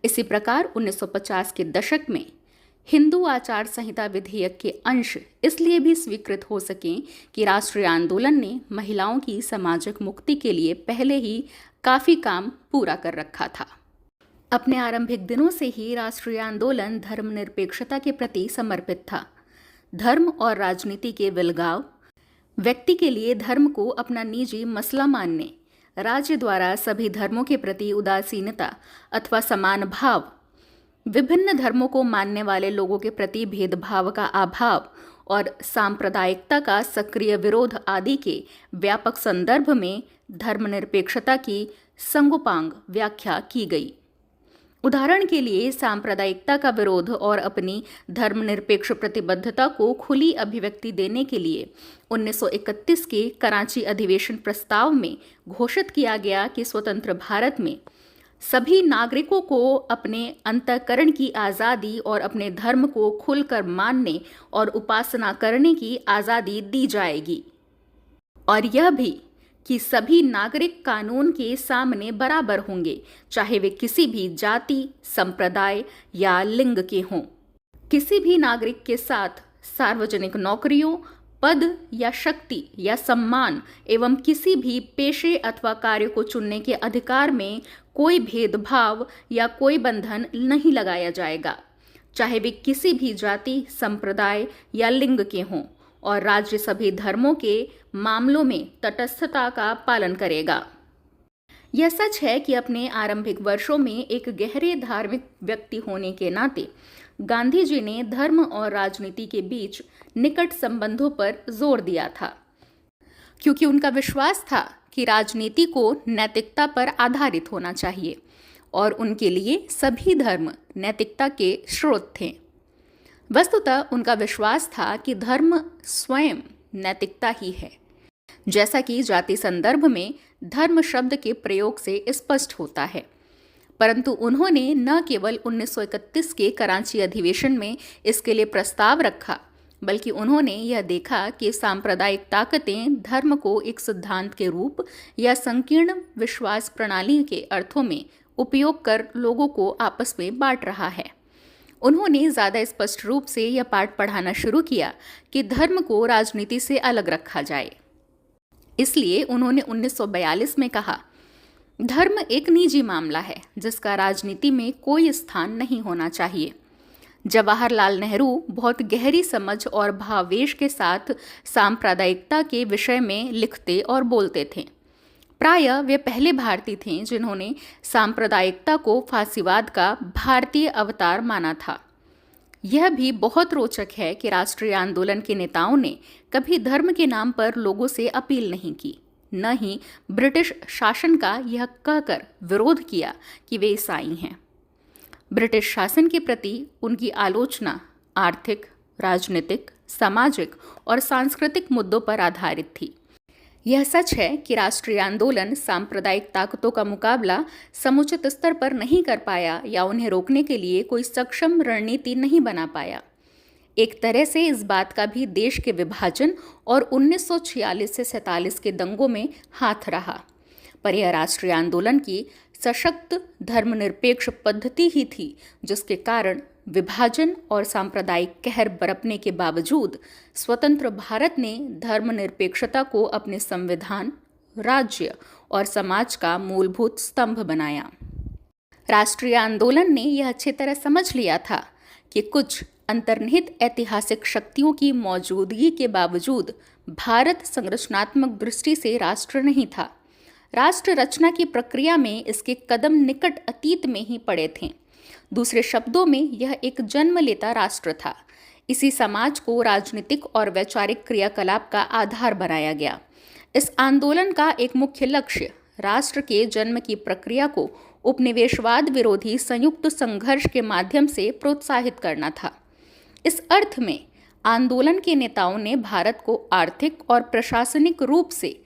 इसी प्रकार 1950 के दशक में हिंदू आचार संहिता विधेयक के अंश इसलिए भी स्वीकृत हो सकें कि राष्ट्रीय आंदोलन ने महिलाओं की सामाजिक मुक्ति के लिए पहले ही काफ़ी काम पूरा कर रखा था। अपने आरंभिक दिनों से ही राष्ट्रीय आंदोलन धर्मनिरपेक्षता के प्रति समर्पित था। धर्म और राजनीति के विलगाव, व्यक्ति के लिए धर्म को अपना निजी मसला मानने, राज्य द्वारा सभी धर्मों के प्रति उदासीनता अथवा समान भाव, विभिन्न धर्मों को मानने वाले लोगों के प्रति भेदभाव का अभाव और सांप्रदायिकता का सक्रिय विरोध आदि के व्यापक संदर्भ में धर्मनिरपेक्षता की संगोपांग व्याख्या की गई। उदाहरण के लिए सांप्रदायिकता का विरोध और अपनी धर्मनिरपेक्ष प्रतिबद्धता को खुली अभिव्यक्ति देने के लिए 1931 के कराची अधिवेशन प्रस्ताव में घोषित किया गया कि स्वतंत्र भारत में सभी नागरिकों को अपने अंतःकरण की आज़ादी और अपने धर्म को खुलकर मानने और उपासना करने की आज़ादी दी जाएगी, और यह भी कि सभी नागरिक कानून के सामने बराबर होंगे, चाहे वे किसी भी जाति, संप्रदाय या लिंग के हों। किसी भी नागरिक के साथ सार्वजनिक नौकरियों, पद या शक्ति या सम्मान एवं किसी भी पेशे अथवा कार्य को चुनने के अधिकार में कोई भेदभाव या कोई बंधन नहीं लगाया जाएगा, चाहे वे किसी भी जाति, संप्रदाय या लिंग के हों, और राज्य सभी धर्मों के मामलों में तटस्थता का पालन करेगा। यह सच है कि अपने आरंभिक वर्षों में एक गहरे धार्मिक व्यक्ति होने के नाते गांधी जी ने धर्म और राजनीति के बीच निकट संबंधों पर जोर दिया था, क्योंकि उनका विश्वास था कि राजनीति को नैतिकता पर आधारित होना चाहिए और उनके लिए सभी धर्म नैतिकता के स्रोत थे। वस्तुतः उनका विश्वास था कि धर्म स्वयं नैतिकता ही है, जैसा कि जाति संदर्भ में धर्म शब्द के प्रयोग से स्पष्ट होता है। परंतु उन्होंने न केवल 1931 के कराची अधिवेशन में इसके लिए प्रस्ताव रखा, बल्कि उन्होंने यह देखा कि सांप्रदायिक ताकतें धर्म को एक सिद्धांत के रूप या संकीर्ण विश्वास प्रणाली के अर्थों में उपयोग कर लोगों को आपस में बांट रहा है। उन्होंने ज़्यादा स्पष्ट रूप से यह पाठ पढ़ाना शुरू किया कि धर्म को राजनीति से अलग रखा जाए। इसलिए उन्होंने 1942 में कहा, धर्म एक निजी मामला है जिसका राजनीति में कोई स्थान नहीं होना चाहिए। जवाहरलाल नेहरू बहुत गहरी समझ और भावावेश के साथ सांप्रदायिकता के विषय में लिखते और बोलते थे। प्रायः वे पहले भारतीय थे जिन्होंने सांप्रदायिकता को फासीवाद का भारतीय अवतार माना था। यह भी बहुत रोचक है कि राष्ट्रीय आंदोलन के नेताओं ने कभी धर्म के नाम पर लोगों से अपील नहीं की, न ही ब्रिटिश शासन का यह कहकर विरोध किया कि वे ईसाई हैं। ब्रिटिश शासन के प्रति उनकी आलोचना आर्थिक, राजनीतिक, सामाजिक और सांस्कृतिक मुद्दों पर आधारित थी। यह सच है कि राष्ट्रीय आंदोलन सांप्रदायिक ताकतों का मुकाबला समुचित स्तर पर नहीं कर पाया या उन्हें रोकने के लिए कोई सक्षम रणनीति नहीं बना पाया। एक तरह से इस बात का भी देश के विभाजन और 1946 से 47 के दंगों में हाथ रहा। पर यह राष्ट्रीय आंदोलन की सशक्त धर्मनिरपेक्ष पद्धति ही थी जिसके कारण विभाजन और सांप्रदायिक कहर बरपने के बावजूद स्वतंत्र भारत ने धर्मनिरपेक्षता को अपने संविधान, राज्य और समाज का मूलभूत स्तंभ बनाया। राष्ट्रीय आंदोलन ने यह अच्छी तरह समझ लिया था कि कुछ अंतर्निहित ऐतिहासिक शक्तियों की मौजूदगी के बावजूद भारत संरचनात्मक दृष्टि से राष्ट्र नहीं था। राष्ट्र रचना की प्रक्रिया में इसके कदम निकट अतीत में ही पड़े थे। दूसरे शब्दों में यह एक जन्म लेता राष्ट्र था। इसी समाज को राजनीतिक और वैचारिक क्रियाकलाप का आधार बनाया गया। इस आंदोलन का एक मुख्य लक्ष्य राष्ट्र के जन्म की प्रक्रिया को उपनिवेशवाद विरोधी संयुक्त संघर्ष के माध्यम से प्रोत्साहित करना था। इस अर्थ में आंदोलन के नेताओं ने भारत को आर्थिक और प्रशासनिक रूप से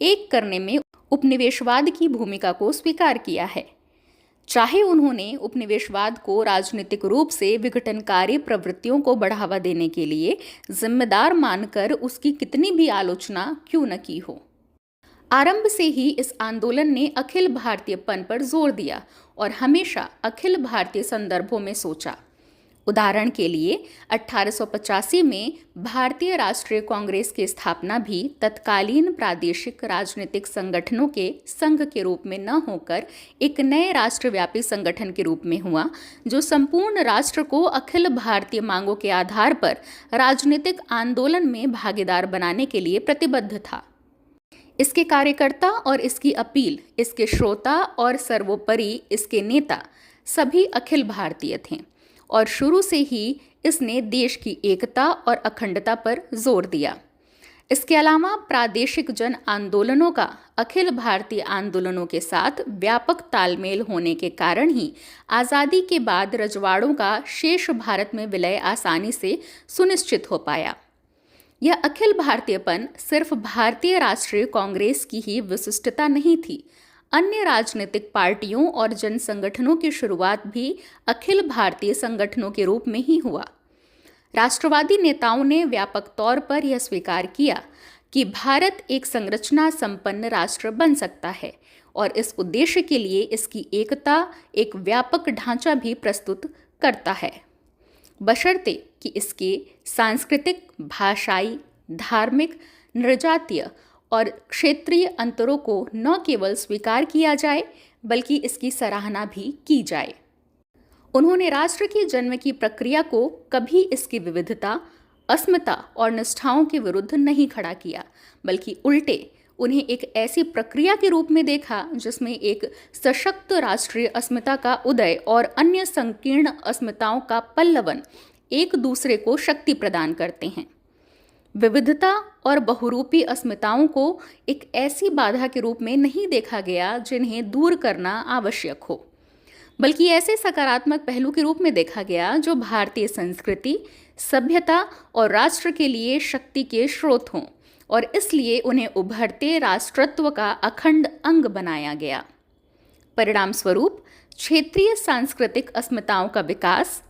एक करने में उपनिवेशवाद की भूमिका को स्वीकार किया है। चाहे उन्होंने उपनिवेशवाद को राजनीतिक रूप से विघटनकारी प्रवृत्तियों को बढ़ावा देने के लिए जिम्मेदार मानकर उसकी कितनी भी आलोचना क्यों न की हो। आरंभ से ही इस आंदोलन ने अखिल भारतीयपन पर जोर दिया और हमेशा अखिल भारतीय संदर्भों में सोचा। उदाहरण के लिए 1885 में भारतीय राष्ट्रीय कांग्रेस की स्थापना भी तत्कालीन प्रादेशिक राजनीतिक संगठनों के संघ के रूप में न होकर एक नए राष्ट्रव्यापी संगठन के रूप में हुआ, जो संपूर्ण राष्ट्र को अखिल भारतीय मांगों के आधार पर राजनीतिक आंदोलन में भागीदार बनाने के लिए प्रतिबद्ध था। इसके कार्यकर्ता और इसकी अपील, इसके श्रोता और सर्वोपरि इसके नेता सभी अखिल भारतीय थे और शुरू से ही इसने देश की एकता और अखंडता पर जोर दिया। इसके अलावा प्रादेशिक जन आंदोलनों का अखिल भारतीय आंदोलनों के साथ व्यापक तालमेल होने के कारण ही आज़ादी के बाद रजवाड़ों का शेष भारत में विलय आसानी से सुनिश्चित हो पाया। यह अखिल भारतीयपन सिर्फ भारतीय राष्ट्रीय कांग्रेस की ही विशिष्टता नहीं थी। अन्य राजनीतिक पार्टियों और जन संगठनों की शुरुआत भी अखिल भारतीय संगठनों के रूप में ही हुआ। राष्ट्रवादी नेताओं ने व्यापक तौर पर यह स्वीकार किया कि भारत एक संरचना संपन्न राष्ट्र बन सकता है और इस उद्देश्य के लिए इसकी एकता एक व्यापक ढांचा भी प्रस्तुत करता है, बशर्ते कि इसके सांस्कृतिक, भाषाई, धार्मिक, नृजातीय और क्षेत्रीय अंतरों को न केवल स्वीकार किया जाए बल्कि इसकी सराहना भी की जाए। उन्होंने राष्ट्र के जन्म की प्रक्रिया को कभी इसकी विविधता, अस्मिता और निष्ठाओं के विरुद्ध नहीं खड़ा किया, बल्कि उल्टे उन्हें एक ऐसी प्रक्रिया के रूप में देखा जिसमें एक सशक्त राष्ट्रीय अस्मिता का उदय और अन्य संकीर्ण अस्मिताओं का पल्लवन एक दूसरे को शक्ति प्रदान करते हैं। विविधता और बहुरूपी अस्मिताओं को एक ऐसी बाधा के रूप में नहीं देखा गया जिन्हें दूर करना आवश्यक हो। बल्कि ऐसे सकारात्मक पहलू के रूप में देखा गया जो भारतीय संस्कृति, सभ्यता और राष्ट्र के लिए शक्ति के स्रोत हों, और इसलिए उन्हें उभरते राष्ट्रत्व का अखंड अंग बनाया गया। परिणाम स्वरूप क्षेत्रीय सांस्कृतिक अस्मिताओं का विकास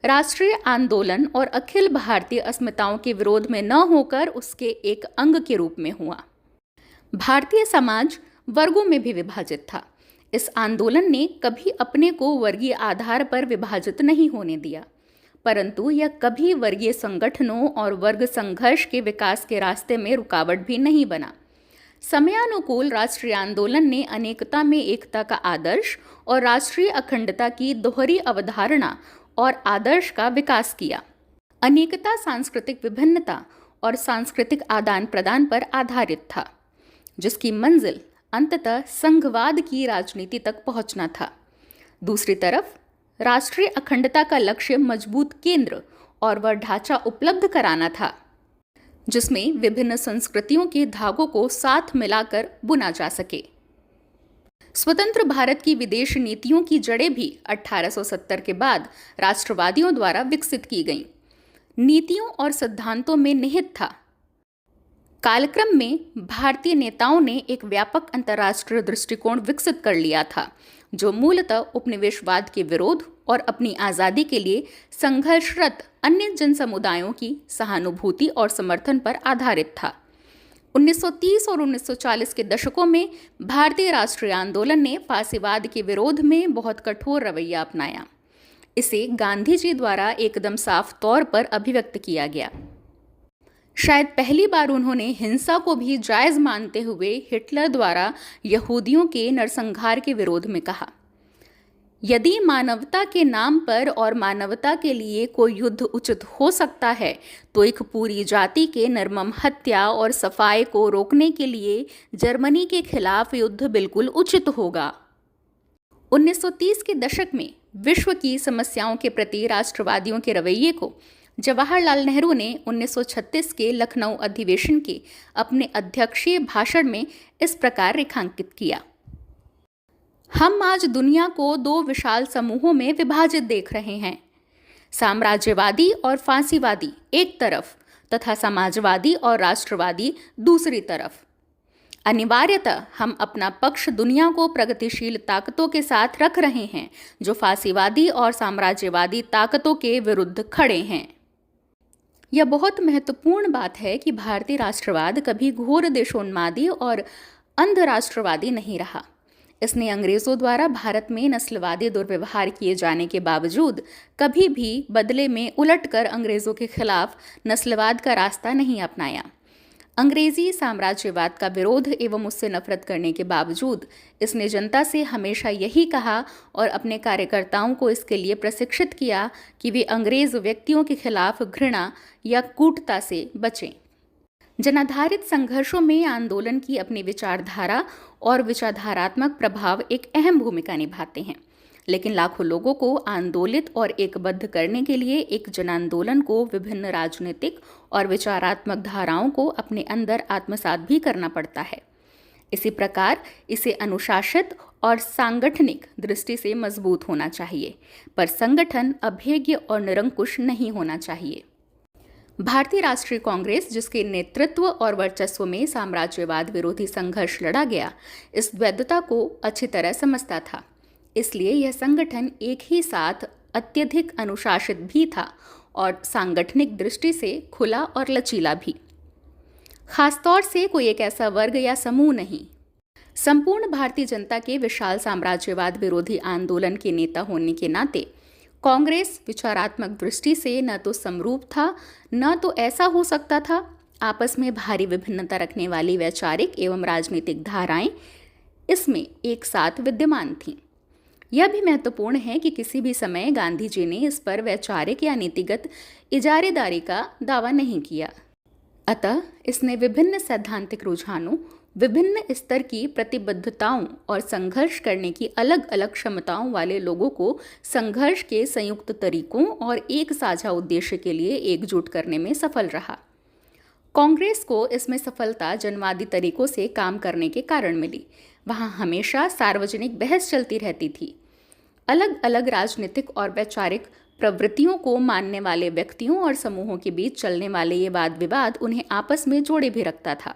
राष्ट्रीय आंदोलन और अखिल भारतीय अस्मिताओं के विरोध में न होकर उसके एक अंग के रूप में हुआ। भारतीय समाज वर्गों में भी विभाजित था। इस आंदोलन ने कभी अपने को वर्गीय आधार पर विभाजित नहीं होने दिया, परंतु यह कभी वर्गीय संगठनों और वर्ग संघर्ष के विकास के रास्ते में रुकावट भी नहीं बना। समयानुकूल राष्ट्रीय आंदोलन ने अनेकता में एकता का आदर्श और राष्ट्रीय अखंडता की दोहरी अवधारणा और आदर्श का विकास किया। अनेकता सांस्कृतिक विभिन्नता और सांस्कृतिक आदान प्रदान पर आधारित था, जिसकी मंजिल अंततः संघवाद की राजनीति तक पहुंचना था। दूसरी तरफ राष्ट्रीय अखंडता का लक्ष्य मजबूत केंद्र और वह ढांचा उपलब्ध कराना था जिसमें विभिन्न संस्कृतियों के धागों को साथ मिलाकर बुना जा सके। स्वतंत्र भारत की विदेश नीतियों की जड़ें भी 1870 के बाद राष्ट्रवादियों द्वारा विकसित की गईं। नीतियों और सिद्धांतों में निहित था। कालक्रम में भारतीय नेताओं ने एक व्यापक अंतर्राष्ट्रीय दृष्टिकोण विकसित कर लिया था, जो मूलतः उपनिवेशवाद के विरोध और अपनी आज़ादी के लिए संघर्षरत अन्य जन समुदायों की सहानुभूति और समर्थन पर आधारित था। 1930 और 1940 के दशकों में भारतीय राष्ट्रीय आंदोलन ने फांसीवाद के विरोध में बहुत कठोर रवैया अपनाया। इसे गांधी जी द्वारा एकदम साफ तौर पर अभिव्यक्त किया गया। शायद पहली बार उन्होंने हिंसा को भी जायज़ मानते हुए हिटलर द्वारा यहूदियों के नरसंहार के विरोध में कहा, यदि मानवता के नाम पर और मानवता के लिए कोई युद्ध उचित हो सकता है तो एक पूरी जाति के निर्मम हत्या और सफाई को रोकने के लिए जर्मनी के खिलाफ युद्ध बिल्कुल उचित होगा। 1930 के दशक में विश्व की समस्याओं के प्रति राष्ट्रवादियों के रवैये को जवाहरलाल नेहरू ने 1936 के लखनऊ अधिवेशन के अपने अध्यक्षीय भाषण में इस प्रकार रेखांकित किया, हम आज दुनिया को दो विशाल समूहों में विभाजित देख रहे हैं, साम्राज्यवादी और फांसीवादी एक तरफ तथा समाजवादी और राष्ट्रवादी दूसरी तरफ। अनिवार्यतः हम अपना पक्ष दुनिया को प्रगतिशील ताकतों के साथ रख रहे हैं जो फांसीवादी और साम्राज्यवादी ताकतों के विरुद्ध खड़े हैं। यह बहुत महत्वपूर्ण बात है कि भारतीय राष्ट्रवाद कभी घोर देशोन्मादी और अंध राष्ट्रवादी नहीं रहा। इसने अंग्रेज़ों द्वारा भारत में नस्लवादी दुर्व्यवहार किए जाने के बावजूद कभी भी बदले में उलटकर अंग्रेज़ों के खिलाफ नस्लवाद का रास्ता नहीं अपनाया। अंग्रेज़ी साम्राज्यवाद का विरोध एवं उससे नफरत करने के बावजूद इसने जनता से हमेशा यही कहा और अपने कार्यकर्ताओं को इसके लिए प्रशिक्षित किया कि वे अंग्रेज़ व्यक्तियों के खिलाफ घृणा या कूटता से बचें। जनाधारित संघर्षों में आंदोलन की अपनी विचारधारा और विचारधारात्मक प्रभाव एक अहम भूमिका निभाते हैं, लेकिन लाखों लोगों को आंदोलित और एकबद्ध करने के लिए एक जनांदोलन को विभिन्न राजनीतिक और विचारात्मक धाराओं को अपने अंदर आत्मसात भी करना पड़ता है। इसी प्रकार इसे अनुशासित और सांगठनिक दृष्टि से मजबूत होना चाहिए, पर संगठन अभेद्य और निरंकुश नहीं होना चाहिए। भारतीय राष्ट्रीय कांग्रेस, जिसके नेतृत्व और वर्चस्व में साम्राज्यवाद विरोधी संघर्ष लड़ा गया, इस द्वैधता को अच्छी तरह समझता था। इसलिए यह संगठन एक ही साथ अत्यधिक अनुशासित भी था और सांगठनिक दृष्टि से खुला और लचीला भी। खासतौर से कोई एक ऐसा वर्ग या समूह नहीं, संपूर्ण भारतीय जनता के विशाल साम्राज्यवाद विरोधी आंदोलन के नेता होने के नाते कांग्रेस विचारात्मक दृष्टि से न तो समरूप था, न तो ऐसा हो सकता था। आपस में भारी विभिन्नता रखने वाली वैचारिक एवं राजनीतिक धाराएं इसमें एक साथ विद्यमान थीं। यह भी महत्वपूर्ण है कि किसी भी समय गांधी जी ने इस पर वैचारिक या नीतिगत इजारेदारी का दावा नहीं किया। अतः इसने विभिन्न सैद्धांतिक रुझानों, विभिन्न स्तर की प्रतिबद्धताओं और संघर्ष करने की अलग अलग क्षमताओं वाले लोगों को संघर्ष के संयुक्त तरीकों और एक साझा उद्देश्य के लिए एकजुट करने में सफल रहा। कांग्रेस को इसमें सफलता जनवादी तरीकों से काम करने के कारण मिली। वहाँ हमेशा सार्वजनिक बहस चलती रहती थी। अलग अलग राजनीतिक और वैचारिक प्रवृत्तियों को मानने वाले व्यक्तियों और समूहों के बीच चलने वाले ये वाद विवाद उन्हें आपस में जोड़े भी रखता था,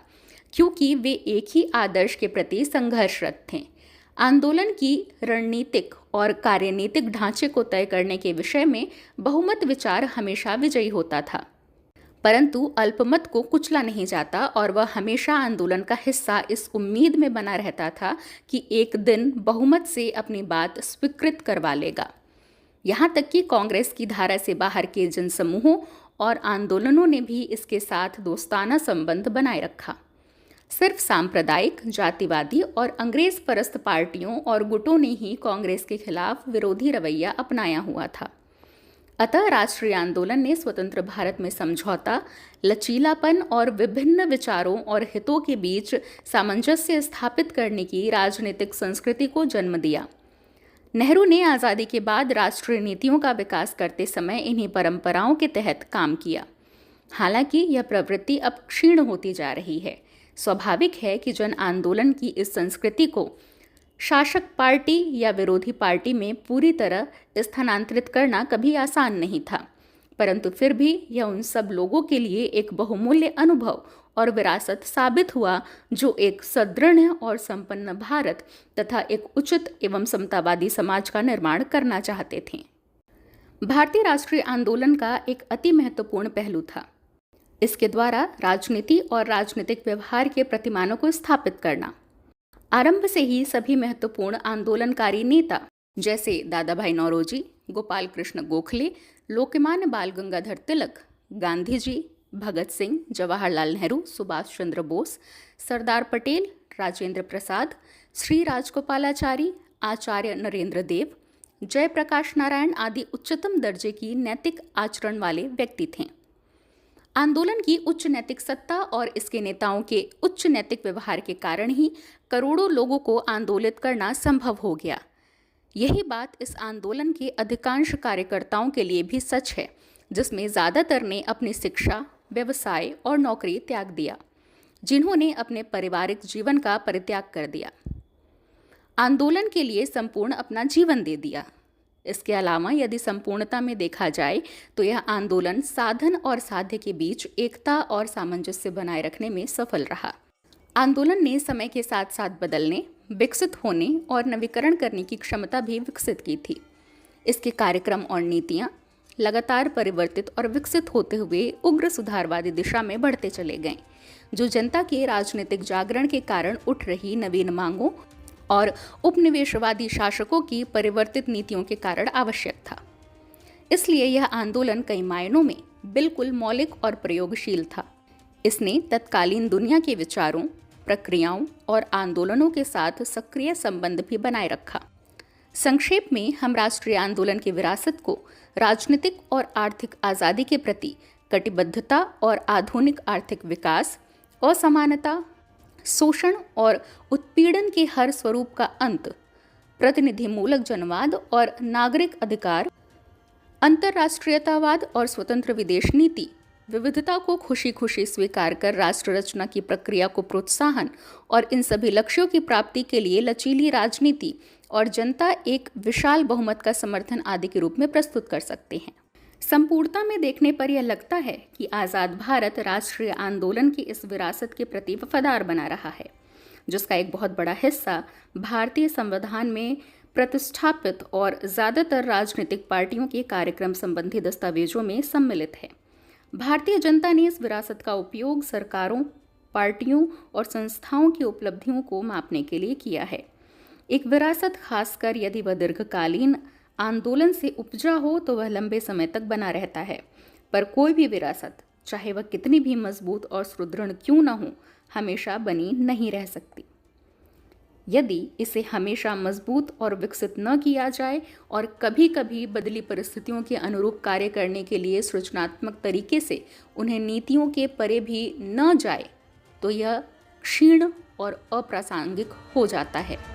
क्योंकि वे एक ही आदर्श के प्रति संघर्षरत थे। आंदोलन की रणनीतिक और कार्यनीतिक ढांचे को तय करने के विषय में बहुमत विचार हमेशा विजयी होता था, परंतु अल्पमत को कुचला नहीं जाता और वह हमेशा आंदोलन का हिस्सा इस उम्मीद में बना रहता था कि एक दिन बहुमत से अपनी बात स्वीकृत करवा लेगा। यहाँ तक कि कांग्रेस की धारा से बाहर के जनसमूहों और आंदोलनों ने भी इसके साथ दोस्ताना संबंध बनाए रखा। सिर्फ सांप्रदायिक, जातिवादी और अंग्रेज परस्त पार्टियों और गुटों ने ही कांग्रेस के खिलाफ विरोधी रवैया अपनाया हुआ था। अतः राष्ट्रीय आंदोलन ने स्वतंत्र भारत में समझौता, लचीलापन और विभिन्न विचारों और हितों के बीच सामंजस्य स्थापित करने की राजनीतिक संस्कृति को जन्म दिया। नेहरू ने आज़ादी के बाद राष्ट्रीय नीतियों का विकास करते समय इन्हीं परंपराओं के तहत काम किया। हालांकि यह प्रवृत्ति अब क्षीण होती जा रही है। स्वाभाविक है कि जन आंदोलन की इस संस्कृति को शासक पार्टी या विरोधी पार्टी में पूरी तरह स्थानांतरित करना कभी आसान नहीं था, परंतु फिर भी यह उन सब लोगों के लिए एक बहुमूल्य अनुभव और विरासत साबित हुआ जो एक सुदृढ़ और संपन्न भारत तथा एक उचित एवं समतावादी समाज का निर्माण करना चाहते थे। भारतीय राष्ट्रीय आंदोलन का एक अति महत्वपूर्ण पहलू था इसके द्वारा राजनीति और राजनीतिक व्यवहार के प्रतिमानों को स्थापित करना। आरंभ से ही सभी महत्वपूर्ण आंदोलनकारी नेता जैसे दादा भाई नौरोजी, गोपाल कृष्ण गोखले, लोकमान्य बाल गंगाधर तिलक, गांधी जी, भगत सिंह, जवाहरलाल नेहरू, सुभाष चंद्र बोस, सरदार पटेल, राजेंद्र प्रसाद, श्री राजगोपालाचारी, आचार्य नरेंद्र देव, जयप्रकाश नारायण आदि उच्चतम दर्जे की नैतिक आचरण वाले व्यक्ति थे। आंदोलन की उच्च नैतिक सत्ता और इसके नेताओं के उच्च नैतिक व्यवहार के कारण ही करोड़ों लोगों को आंदोलित करना संभव हो गया। यही बात इस आंदोलन के अधिकांश कार्यकर्ताओं के लिए भी सच है, जिसमें ज़्यादातर ने अपनी शिक्षा, व्यवसाय और नौकरी त्याग दिया, जिन्होंने अपने पारिवारिक जीवन का परित्याग कर दिया, आंदोलन के लिए संपूर्ण अपना जीवन दे दिया। इसके अलावा यदि संपूर्णता में देखा जाए तो यह आंदोलन साधन और साध्य के बीच एकता और सामंजस्य बनाए रखने में सफल रहा। आंदोलन ने समय के साथ साथ बदलने, विकसित होने और नवीकरण करने की क्षमता भी विकसित की थी। इसके कार्यक्रम और नीतियाँ लगातार परिवर्तित और विकसित होते हुए उग्र सुधारवादी दिशा में बढ़ते चले गए, जो जनता के राजनीतिक जागरण के कारण उठ रही नवीन मांगों और उपनिवेशवादी शासकों की परिवर्तित नीतियों के कारण आवश्यक था। इसलिए यह आंदोलन कई मायनों में बिल्कुल मौलिक और प्रयोगशील था। इसने तत्कालीन दुनिया के विचारों, प्रक्रियाओं और आंदोलनों के साथ सक्रिय संबंध भी बनाए रखा। संक्षेप में हम राष्ट्रीय आंदोलन की विरासत को राजनीतिक और आर्थिक आज़ादी के प्रति कटिबद्धता और आधुनिक आर्थिक विकास, असमानता, शोषण और उत्पीड़न के हर स्वरूप का अंत, प्रतिनिधिमूलक जनवाद और नागरिक अधिकार, अंतर्राष्ट्रीयतावाद और स्वतंत्र विदेश नीति, विविधता को खुशी खुशी स्वीकार कर राष्ट्र रचना की प्रक्रिया को प्रोत्साहन और इन सभी लक्ष्यों की प्राप्ति के लिए लचीली राजनीति और जनता एक विशाल बहुमत का समर्थन आदि के रूप में प्रस्तुत कर सकते हैं। संपूर्णता में देखने पर यह लगता है कि आज़ाद भारत राष्ट्रीय आंदोलन की इस विरासत के प्रति वफादार बना रहा है, जिसका एक बहुत बड़ा हिस्सा भारतीय संविधान में प्रतिष्ठापित और ज़्यादातर राजनीतिक पार्टियों के कार्यक्रम संबंधी दस्तावेजों में सम्मिलित है। भारतीय जनता ने इस विरासत का उपयोग सरकारों, पार्टियों और संस्थाओं की उपलब्धियों को मापने के लिए किया है। एक विरासत, खासकर यदि वह दीर्घकालीन आंदोलन से उपजा हो, तो वह लंबे समय तक बना रहता है, पर कोई भी विरासत, चाहे वह कितनी भी मजबूत और सुदृढ़ क्यों न हो, हमेशा बनी नहीं रह सकती। यदि इसे हमेशा मजबूत और विकसित न किया जाए और कभी कभी बदली परिस्थितियों के अनुरूप कार्य करने के लिए सृजनात्मक तरीके से उन्हें नीतियों के परे भी न जाए, तो यह क्षीण और अप्रासंगिक हो जाता है।